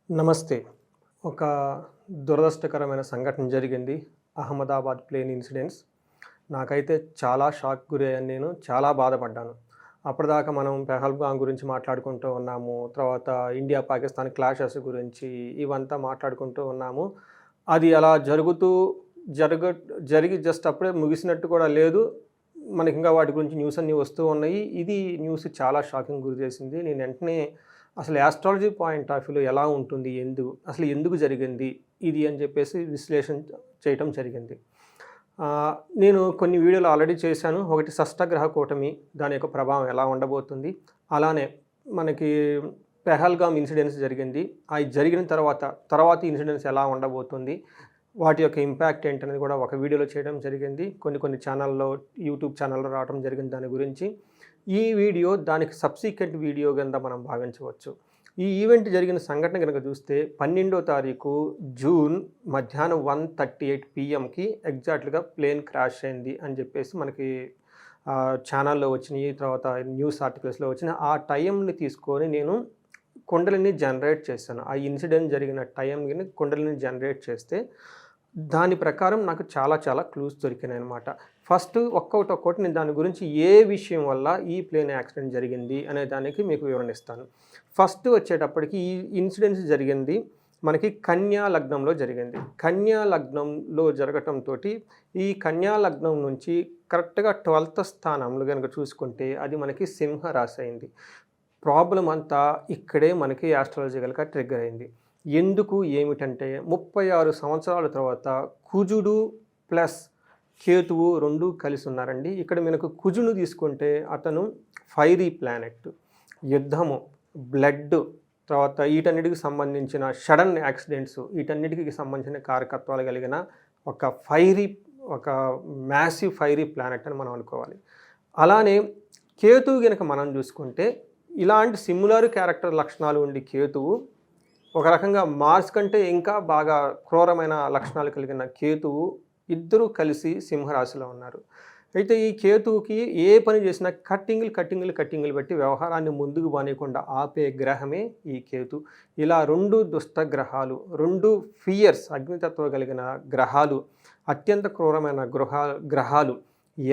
నమస్తే. ఒక దురదృష్టకరమైన సంఘటన జరిగింది. Ahmedabad plane incidents. నాకైతే చాలా షాక్ గురయ్యాను నేను. చాలా బాధపడ్డాను. అప్పటిదాకా మనం పెహల్గాం గురించి మాట్లాడుకుంటూ ఉన్నాము. తర్వాత ఇండియా, పాకిస్తాన్ క్లాషెస్ గురించి ఇవంతా మాట్లాడుకుంటూ ఉన్నాము. అది అలా జరగ జరిగి జస్ట్ అప్పుడే ముగిసినట్టు కూడా లేదు. మనకింకా వాటి గురించి న్యూస్ అన్నీ వస్తూ ఉన్నాయి. ఇది న్యూస్ చాలా షాకింగ్ గురి చేసింది. నేను వెంటనే అసలు యాస్ట్రాలజీ పాయింట్ ఆఫ్ వ్యూలో ఎలా ఉంటుంది? అసలు ఎందుకు జరిగింది ఇది అని చెప్పేసి విశ్లేషణ చేయటం జరిగింది. నేను కొన్ని వీడియోలు ఆల్రెడీ చేశాను. ఒకటి షష్టగ్రహ కూటమి, దాని యొక్క ప్రభావం ఎలా ఉండబోతుంది, అలానే మనకి పెహల్గాం ఇన్సిడెంట్స్ జరిగింది. అవి జరిగిన తర్వాత ఇన్సిడెంట్స్ ఎలా ఉండబోతుంది, వాటి యొక్క ఇంపాక్ట్ ఏంటనేది కూడా ఒక వీడియోలో చేయడం జరిగింది. కొన్ని ఛానల్లో, యూట్యూబ్ ఛానల్లో రావడం జరిగింది దాని గురించి. ఈ వీడియో దానికి సబ్సిక్వెంట్ వీడియో కింద మనం భావించవచ్చు. ఈ ఈవెంట్ జరిగిన సంఘటన కనుక చూస్తే 12వ తారీఖు జూన్ మధ్యాహ్నం 1:38 PM ఎగ్జాక్ట్గా ప్లేన్ క్రాష్ అయింది అని చెప్పేసి మనకి ఛానల్లో వచ్చినాయి, తర్వాత న్యూస్ ఆర్టికల్స్లో వచ్చిన ఆ టైంని తీసుకొని నేను కుండలిని జనరేట్ చేశాను. ఆ ఇన్సిడెంట్ జరిగిన టైంని కుండలిని జనరేట్ చేస్తే దాని ప్రకారం నాకు చాలా క్లూస్ దొరికినాయి అనమాట. ఫస్ట్ ఒక్కొక్కటి నేను దాని గురించి ఏ విషయం వల్ల ఈ ప్లేన్ యాక్సిడెంట్ జరిగింది అనే దానికి మీకు వివరణిస్తాను. ఫస్ట్ వచ్చేటప్పటికి ఈ ఇన్సిడెంట్స్ జరిగింది మనకి కన్యా లగ్నంలో జరిగింది. కన్యా లగ్నంలో జరగటంతో ఈ కన్యా లగ్నం నుంచి కరెక్ట్గా 12th స్థానంలో కనుక చూసుకుంటే అది మనకి సింహరాశి అయింది. ప్రాబ్లం అంతా ఇక్కడే మనకి ఆస్ట్రాలజికల్గా ట్రిగ్గర్ అయింది. ఎందుకు ఏమిటంటే 36 సంవత్సరాల తర్వాత కుజుడు ప్లస్ కేతువు రెండు కలిసి ఉన్నారండి. ఇక్కడ మనకు కుజును తీసుకుంటే అతను ఫైరీ ప్లానెట్, యుద్ధము, బ్లడ్, తర్వాత వీటన్నిటికి సంబంధించిన సడన్ యాక్సిడెంట్స్, వీటన్నిటికి సంబంధించిన కారకత్వాలు కలిగిన ఒక మ్యాసివ్ ఫైరీ ప్లానెట్ అని మనం అనుకోవాలి. అలానే కేతువు కనుక మనం చూసుకుంటే ఇలాంటి సిమిలర్ క్యారెక్టర్ లక్షణాలు ఉండి కేతువు ఒక రకంగా మార్స్ కంటే ఇంకా బాగా క్రూరమైన లక్షణాలు కలిగిన కేతువు ఇద్దరూ కలిసి సింహరాశిలో ఉన్నారు. అయితే ఈ కేతువుకి ఏ పని చేసినా కట్టింగులు పెట్టి వ్యవహారాన్ని ముందుకు బానేయకుండా ఆపే గ్రహమే ఈ కేతు. ఇలా రెండు దుష్ట గ్రహాలు, రెండు ఫియర్స్, అగ్నితత్వం కలిగిన గ్రహాలు, అత్యంత క్రూరమైన గ్రహాలు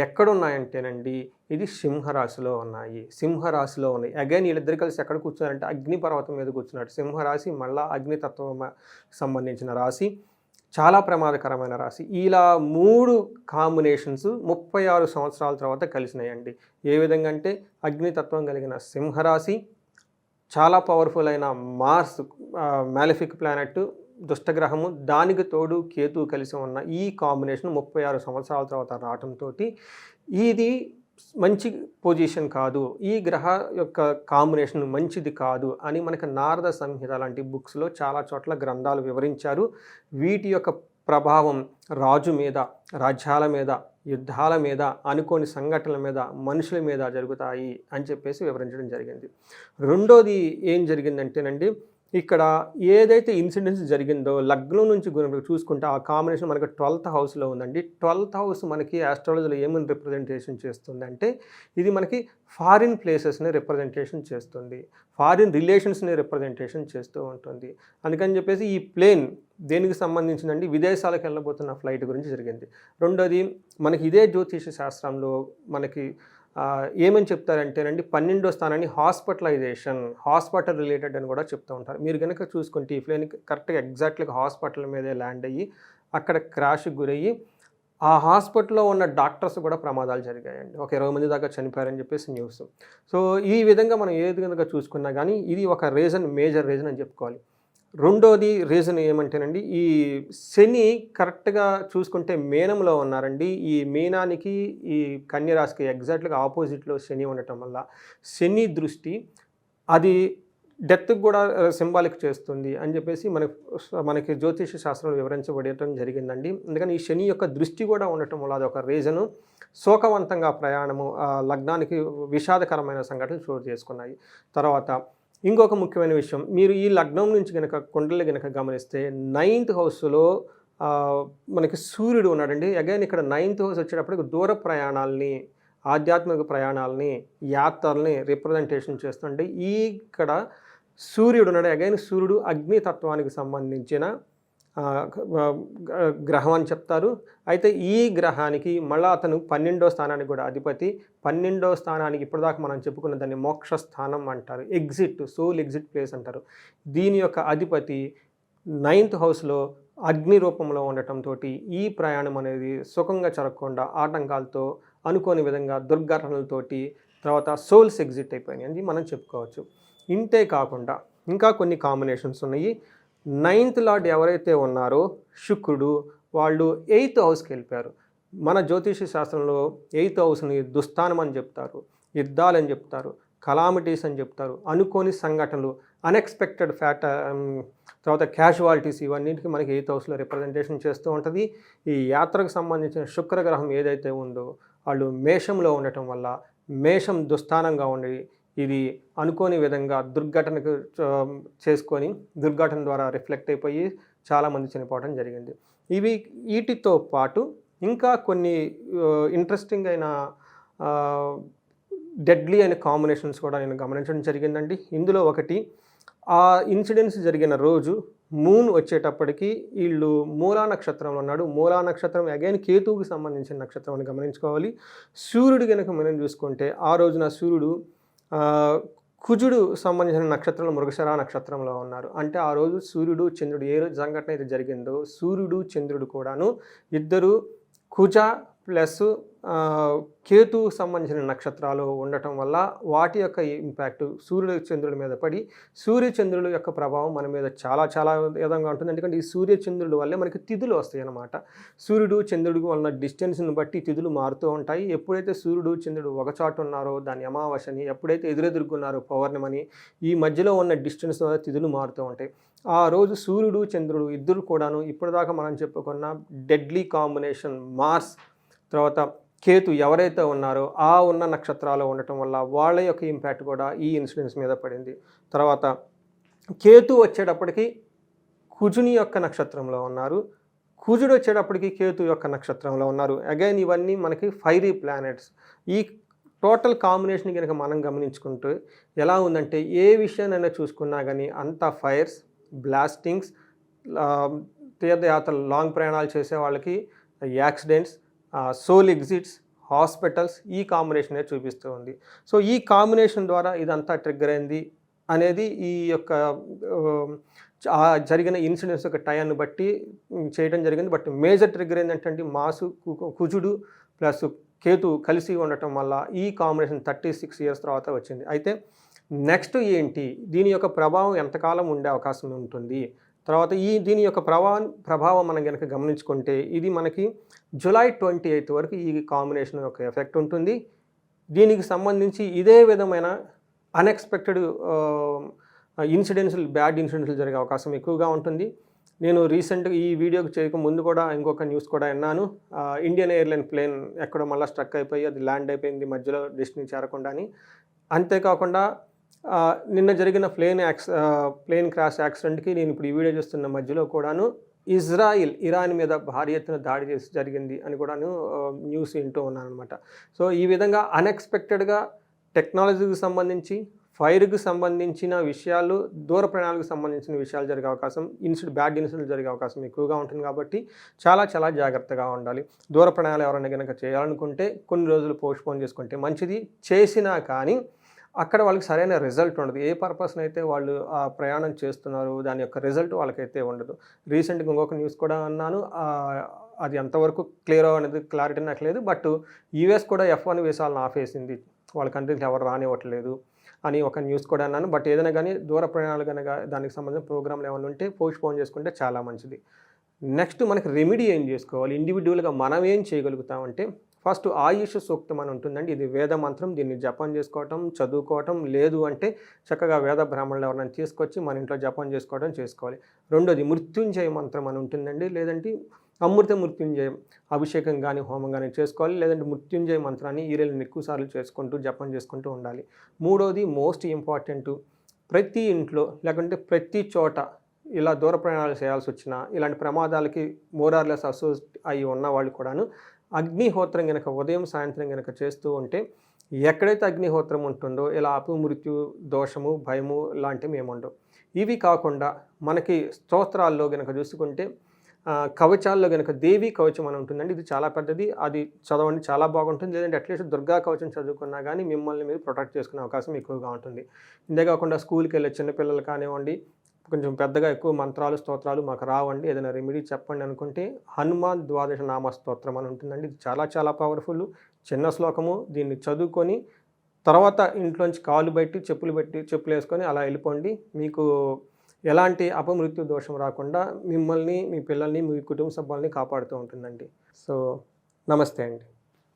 ఎక్కడున్నాయంటేనండి ఇది సింహరాశిలో ఉన్నాయి. అగైన్ వీళ్ళిద్దరు కలిసి ఎక్కడ కూర్చున్నారంటే అగ్నిపర్వతం మీద కూర్చున్నాడు. సింహరాశి మళ్ళా అగ్నితత్వం సంబంధించిన రాశి, చాలా ప్రమాదకరమైన రాశి. ఇలా 3 కాంబినేషన్స్ 36 సంవత్సరాల తర్వాత కలిసినాయండి. ఏ విధంగా అంటే అగ్నితత్వం కలిగిన సింహరాశి, చాలా పవర్ఫుల్ అయిన మార్స్ మ్యాలిఫిక్ ప్లానెట్, దుష్టగ్రహము, దానికి తోడు కేతు కలిసి ఉన్న ఈ కాంబినేషన్ 36 సంవత్సరాల తర్వాత రావడంతో ఇది మంచి పొజిషన్ కాదు, ఈ గ్రహ యొక్క కాంబినేషన్ మంచిది కాదు అని మనకి నారద సంహిత లాంటి బుక్స్లో చాలా చోట్ల గ్రంథాలు వివరించారు. వీటి యొక్క ప్రభావం రాజు మీద, రాజ్యాల మీద, యుద్ధాల మీద, అనుకోని సంఘటనల మీద, మనుషుల మీద జరుగుతాయి అని చెప్పేసి వివరించడం జరిగింది. రెండోది ఏం జరిగిందంటేనండి, ఇక్కడ ఏదైతే ఇన్సిడెంట్స్ జరిగిందో లగ్నం నుంచి చూసుకుంటే ఆ కాంబినేషన్ మనకి 12th హౌస్లో ఉందండి. 12th హౌస్ మనకి ఆస్ట్రాలజీలో ఏమని రిప్రజెంటేషన్ చేస్తుంది అంటే ఇది మనకి ఫారిన్ ప్లేసెస్ని రిప్రజెంటేషన్ చేస్తుంది, ఫారిన్ రిలేషన్స్ని రిప్రజెంటేషన్ చేస్తూ ఉంటుంది. అందుకని చెప్పేసి ఈ ప్లేన్ దేనికి సంబంధించిందండి, విదేశాలకు వెళ్ళబోతున్న ఫ్లైట్ గురించి జరిగింది. రెండోది మనకి ఇదే జ్యోతిష శాస్త్రంలో మనకి ఏమని చెప్తారంటేనండి 12వ స్థానాన్ని హాస్పిటల్ రిలేటెడ్ అని కూడా చెప్తూ ఉంటారు. మీరు కనుక చూసుకుంటే ఈ ప్లేన్ కరెక్ట్గా ఎగ్జాక్ట్గా హాస్పిటల్ మీదే ల్యాండ్ అయ్యి అక్కడ క్రాష్కి గురయ్యి ఆ హాస్పిటల్లో ఉన్న డాక్టర్స్ కూడా ప్రమాదాలు జరిగాయండి. ఒక 20 మంది దాకా చనిపోయారని చెప్పేసి న్యూస్. సో ఈ విధంగా మనం ఏది కనుక చూసుకున్నా కానీ ఇది ఒక మేజర్ రీజన్ అని చెప్పుకోవాలి. రెండోది రీజన్ ఏమంటేనండి, ఈ శని కరెక్ట్గా చూసుకుంటే మీనంలో ఉన్నారండి. ఈ మీనానికి ఈ కన్యరాశికి ఎగ్జాక్ట్గా ఆపోజిట్లో శని ఉండటం వల్ల శని దృష్టి అది డెత్కి కూడా సింబాలిక్ చేస్తుంది అని చెప్పేసి మనకి జ్యోతిష శాస్త్రంలో వివరించబడటం జరిగిందండి. అందుకని ఈ శని యొక్క దృష్టి కూడా ఉండటం వల్ల అది ఒక రీజను. శోకవంతంగా ప్రయాణము, లగ్నానికి విషాదకరమైన సంఘటనలు చోటు చేసుకున్నాయి. తర్వాత ఇంకొక ముఖ్యమైన విషయం, మీరు ఈ లగ్నం నుంచి కనుక కుండలి కనుక గమనిస్తే 9th హౌస్లో మనకి సూర్యుడు ఉన్నాడండి. అగైన్ ఇక్కడ 9th హౌస్ వచ్చేటప్పటికి దూర ప్రయాణాలని, ఆధ్యాత్మిక ప్రయాణాలని, యాత్రల్ని రిప్రజెంటేషన్ చేస్తుంటే ఇక్కడ సూర్యుడు ఉన్నాడు, అగైన్ సూర్యుడు అగ్నితత్వానికి సంబంధించిన గ్రహం అని చెప్తారు. అయితే ఈ గ్రహానికి మళ్ళీ అతను 12వ స్థానానికి కూడా అధిపతి. 12వ స్థానానికి ఇప్పటిదాకా మనం చెప్పుకున్న దాన్ని మోక్ష స్థానం అంటారు, సోల్ ఎగ్జిట్ ప్లేస్ అంటారు. దీని యొక్క అధిపతి 9th హౌస్లో అగ్ని రూపంలో ఉండటంతో ఈ ప్రయాణం అనేది సుఖంగా జరగకుండా ఆటంకాలతో, అనుకోని విధంగా దుర్ఘటనలతోటి తర్వాత సోల్స్ ఎగ్జిట్ అయిపోయినాయి అని మనం చెప్పుకోవచ్చు. ఇంతే కాకుండా ఇంకా కొన్ని కాంబినేషన్స్ ఉన్నాయి. 9th లార్డ్ ఎవరైతే ఉన్నారో శుక్రుడు, వాళ్ళు 8th హౌస్కి వెళ్ళిపోయారు. మన జ్యోతిష శాస్త్రంలో 8th హౌస్ని దుస్థానం అని చెప్తారు, యుద్ధాలు అని చెప్తారు, కలామిటీస్ అని చెప్తారు, అనుకోని సంఘటనలు, అన్ఎక్స్పెక్టెడ్ తర్వాత క్యాజువాలిటీస్, ఇవన్నిటికీ మనకి 8th హౌస్లో రిప్రజెంటేషన్ చేస్తూ ఉంటుంది. ఈ యాత్రకు సంబంధించిన శుక్రగ్రహం ఏదైతే ఉందో వాళ్ళు మేషంలో ఉండటం వల్ల మేషం దుస్థానంగా ఉండి ఇది అనుకోని విధంగా దుర్ఘటనకు చేసుకొని దుర్ఘటన ద్వారా రిఫ్లెక్ట్ అయిపోయి చాలామంది చనిపోవడం జరిగింది. వీటితో పాటు ఇంకా కొన్ని ఇంట్రెస్టింగ్ అయిన డెడ్లీ అయిన కాంబినేషన్స్ కూడా నేను గమనించడం జరిగిందండి. ఇందులో ఒకటి, ఆ ఇన్సిడెంట్స్ జరిగిన రోజు మూన్ వచ్చేటప్పటికి వీళ్ళు మూలా నక్షత్రంలో ఉన్నాడు. మూలా నక్షత్రం అగైన్ కేతువుకి సంబంధించిన నక్షత్రం అని గమనించుకోవాలి. సూర్యుడు కనుక మనం చూసుకుంటే ఆ రోజున సూర్యుడు కుజుడు సంబంధించిన నక్షత్రంలో మృగశిర నక్షత్రంలో ఉన్నారు. అంటే ఆ రోజు సూర్యుడు చంద్రుడు ఏ రోజు సంఘటన అయితే జరిగిందో సూర్యుడు చంద్రుడు కూడాను ఇద్దరు కుజ ప్లస్ కేతు సంబంధించిన నక్షత్రాలు ఉండటం వల్ల వాటి యొక్క ఇంపాక్ట్ సూర్యుడు చంద్రుడి మీద పడి సూర్య చంద్రుల యొక్క ప్రభావం మన మీద చాలా చాలా విధంగా ఉంటుంది. ఎందుకంటే ఈ సూర్య చంద్రుడి వల్లే మనకి తిథులు వస్తాయి అన్నమాట. సూర్యుడు చంద్రుడికి వలన డిస్టెన్స్ని బట్టి తిథులు మారుతూ ఉంటాయి. ఎప్పుడైతే సూర్యుడు చంద్రుడు ఒక చాటు ఉన్నారో దాని అమావాస్యని, ఎప్పుడైతే ఎదురెదుర్కొన్నారో పౌర్ణమని, ఈ మధ్యలో ఉన్న డిస్టెన్స్ వల్ల తిథులు మారుతూ ఉంటాయి. ఆ రోజు సూర్యుడు చంద్రుడు ఇద్దరు కూడాను ఇప్పటిదాకా మనం చెప్పుకున్న డెడ్లీ కాంబినేషన్ మార్స్ తర్వాత కేతు ఎవరైతే ఉన్నారో ఆ ఉన్న నక్షత్రాలు ఉండటం వల్ల వాళ్ళ యొక్క ఇంపాక్ట్ కూడా ఈ ఇన్సిడెంట్స్ మీద పడింది. తర్వాత కేతు వచ్చేటప్పటికి కుజుని యొక్క నక్షత్రంలో ఉన్నారు, కుజుడు వచ్చేటప్పటికి కేతు యొక్క నక్షత్రంలో ఉన్నారు. అగైన్ ఇవన్నీ మనకి ఫైరీ ప్లానెట్స్. ఈ టోటల్ కాంబినేషన్ కనుక మనం గమనించుకుంటూ ఎలా ఉందంటే ఏ విషయాన్నైనా చూసుకున్నా కానీ అంతా ఫైర్స్, బ్లాస్టింగ్స్, తీర్థయాత్రలు లాంగ్ ప్రయాణాలు చేసే వాళ్ళకి యాక్సిడెంట్స్, సోల్ ఎగ్జిట్స్, హాస్పిటల్స్, ఈ కాంబినేషనే చూపిస్తూ ఉంది. సో ఈ కాంబినేషన్ ద్వారా ఇదంతా ట్రిగ్గర్ అయింది అనేది ఈ యొక్క జరిగిన ఇన్సిడెంట్స్ యొక్క టైంని బట్టి చేయడం జరిగింది. బట్ మేజర్ ట్రిగ్గర్ ఏంటంటే మాసు కుజుడు ప్లస్ కేతు కలిసి ఉండటం వల్ల ఈ కాంబినేషన్ 36 years తర్వాత వచ్చింది. అయితే నెక్స్ట్ ఏంటి, దీని యొక్క ప్రభావం ఎంతకాలం ఉండే అవకాశం ఉంటుంది, తర్వాత దీని యొక్క ప్రభావం మనం కనుక గమనించుకుంటే ఇది మనకి July 28 వరకు ఈ కాంబినేషన్ యొక్క ఎఫెక్ట్ ఉంటుంది. దీనికి సంబంధించి ఇదే విధమైన అన్ఎక్స్పెక్టెడ్ బ్యాడ్ ఇన్సిడెంట్స్ జరిగే అవకాశం ఎక్కువగా ఉంటుంది. నేను రీసెంట్గా ఈ వీడియోకి చేయక ముందు కూడా ఇంకొక న్యూస్ కూడా విన్నాను. ఇండియన్ ఎయిర్లైన్ ప్లేన్ ఎక్కడో మళ్ళీ స్ట్రక్ అయిపోయి అది ల్యాండ్ అయిపోయింది మధ్యలో డెస్టినీ చేరకుండా అని. అంతేకాకుండా నిన్న జరిగిన ప్లేన్ క్రాష్ యాక్సిడెంట్కి నేను ఇప్పుడు ఈ వీడియో చూస్తున్న మధ్యలో కూడాను ఇరాన్ మీద భారీ ఎత్తున దాడి చేసి జరిగింది అని కూడాను న్యూస్ వింటూ ఉన్నాను అనమాట. సో ఈ విధంగా అన్ఎక్స్పెక్టెడ్గా టెక్నాలజీకి సంబంధించి, ఫైర్కి సంబంధించిన విషయాలు, దూర ప్రయాణాలకు సంబంధించిన విషయాలు జరిగే అవకాశం, బ్యాడ్ ఇన్సిడెంట్ జరిగే అవకాశం ఎక్కువగా ఉంటుంది. కాబట్టి చాలా చాలా జాగ్రత్తగా ఉండాలి. దూర ప్రయాణాలు ఎవరైనా కనుక చేయాలనుకుంటే కొన్ని రోజులు పోస్ట్పోన్ చేసుకుంటే మంచిది. చేసినా కానీ అక్కడ వాళ్ళకి సరైన రిజల్ట్ ఉండదు. ఏ పర్పస్ని అయితే వాళ్ళు ఆ ప్రయాణం చేస్తున్నారు దాని యొక్క రిజల్ట్ వాళ్ళకైతే ఉండదు. రీసెంట్గా ఇంకొక న్యూస్ కూడా అన్నాను, అది ఎంతవరకు క్లియర్ అనేది క్లారిటీ నాకు లేదు. బట్ యూఎస్ కూడా F1 వీసాలను ఆపేసింది, వాళ్ళ కంట్రీకి ఎవరు రానివ్వట్లేదు అని ఒక న్యూస్ కూడా అన్నాను. బట్ ఏదైనా కానీ దూర ప్రయాణాలు కనుక దానికి సంబంధించిన ప్రోగ్రాంలు ఏమైనా ఉంటే పోస్ట్పోన్ చేసుకుంటే చాలా మంచిది. నెక్స్ట్ మనకి రెమెడీ ఏం చేసుకోవాలి, ఇండివిజువల్గా మనం ఏం చేయగలుగుతామంటే ఫస్ట్ ఆయుష్ సూక్తం అని ఉంటుందండి. ఇది వేద మంత్రం, దీన్ని జపం చేసుకోవటం, చదువుకోవటం, లేదు అంటే చక్కగా వేద బ్రాహ్మణులు ఎవరైనా తీసుకొచ్చి మన ఇంట్లో జపం చేసుకోవాలి. రెండోది మృత్యుంజయ మంత్రం అని ఉంటుందండి, లేదంటే అమృత మృత్యుంజయం అభిషేకం కానీ హోమం కానీ చేసుకోవాలి, లేదంటే మృత్యుంజయ మంత్రాన్ని ఈరేళ్ళని ఎక్కువసార్లు జపం చేసుకుంటూ ఉండాలి. మూడోది మోస్ట్ ఇంపార్టెంట్, ప్రతి ఇంట్లో లేకుంటే ప్రతి చోట ఇలా దూర ప్రయాణాలు చేయాల్సి వచ్చినా ఇలాంటి ప్రమాదాలకి మోరార్లెస్ అసోసియేట్ అయి ఉన్న వాళ్ళు కూడాను అగ్నిహోత్రం కనుక ఉదయం సాయంత్రం కనుక చేస్తూ ఉంటే ఎక్కడైతే అగ్నిహోత్రం ఉంటుందో ఇలా అపమృత్యు, దోషము, భయము లాంటివి ఏముండవు. ఇవి కాకుండా మనకి స్తోత్రాల్లో గనక చూసుకుంటే కవచాల్లో గనక దేవీ కవచం అని ఉంటుందండి. ఇది చాలా పెద్దది. అది చదవండి, చాలా బాగుంటుంది. లేదంటే అట్లీస్ట్ దుర్గా కవచం చదువుకున్నా గానీ మిమ్మల్ని మీరు ప్రొటెక్ట్ చేసుకునే అవకాశం ఎక్కువగా ఉంటుంది. ఇంతే కాకుండా స్కూల్‌కెళ్ళే చిన్నపిల్లలు కానివ్వండి, కొంచెం పెద్దగా ఎక్కువ మంత్రాలు, స్తోత్రాలు మాకు రావండి, ఏదైనా రెమెడీ చెప్పండి అనుకుంటే హనుమాన్ ద్వాదశ నామ స్తోత్రం అని ఉంటుందండి. ఇది చాలా చాలా పవర్‌ఫుల్. చిన్న శ్లోకము. దీన్ని చదువుకొని తర్వాత ఇంట్లోంచి కాళ్ళు బయటి చెప్పులేసుకొని అలా వెళ్ళిపోండి. మీకు ఎలాంటి అపమృత్యు దోషం రాకుండా మిమ్మల్ని, మీ పిల్లల్ని, మీ కుటుంబ సభ్యుల్ని కాపాడుతూ ఉంటుందండి. సో, నమస్తే అండి.